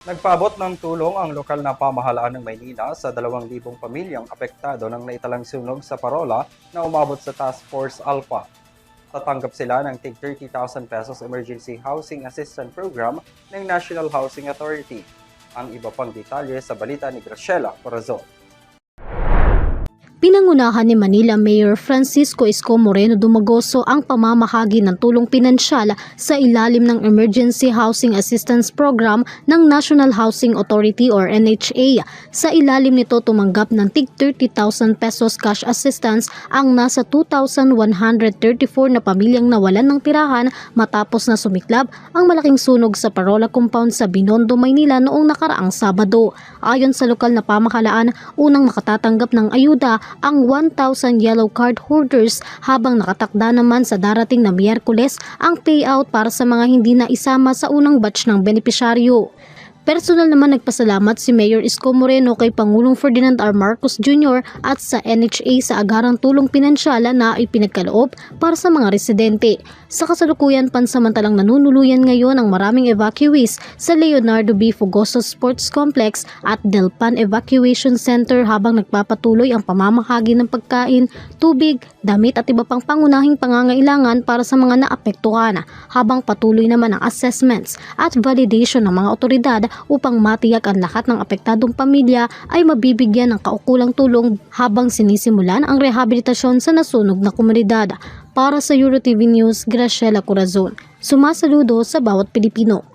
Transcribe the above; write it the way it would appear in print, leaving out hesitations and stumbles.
Nagpaabot ng tulong ang lokal na pamahalaan ng Maynila sa 2,000 pamilyang apektado ng naitalang sunog sa Parola na umabot sa Task Force Alpha. Tatanggap sila ng tig 30,000 pesos Emergency Housing Assistance Program ng National Housing Authority. Ang iba pang detalye sa balita ni Graciela Corazon. Pinangunahan ni Manila Mayor Francisco Isko Moreno Dumagoso ang pamamahagi ng tulong pinansyal sa ilalim ng Emergency Housing Assistance Program ng National Housing Authority or NHA. Sa ilalim nito tumanggap ng tig 30,000 pesos cash assistance ang nasa 2,134 na pamilyang nawalan ng tirahan matapos na sumiklab ang malaking sunog sa Parola Compound sa Binondo, Maynila noong nakaraang Sabado. Ayon sa lokal na pamahalaan, unang makatatanggap ng ayuda ang 1,000 yellow card holders habang nakatakda naman sa darating na Miyerkules ang payout para sa mga hindi na isama sa unang batch ng benepisyaryo. Personal naman nagpasalamat si Mayor Isko Moreno kay Pangulong Ferdinand R. Marcos Jr. at sa NHA sa agarang tulong pinansyal na ipinagkaloob para sa mga residente. Sa kasalukuyan, pansamantalang nanunuluyan ngayon ang maraming evacuees sa Leonardo B. Fugoso Sports Complex at Delpan Evacuation Center habang nagpapatuloy ang pamamahagi ng pagkain, tubig, damit at iba pang pangunahing pangangailangan para sa mga naapektuhan, habang patuloy naman ang assessments at validation ng mga otoridad upang matiyak ang lahat ng apektadong pamilya ay mabibigyan ng kaukulang tulong habang sinisimulan ang rehabilitasyon sa nasunog na komunidad. Para sa EuroTV News, Graciela Corazon, sumasaludo sa bawat Pilipino.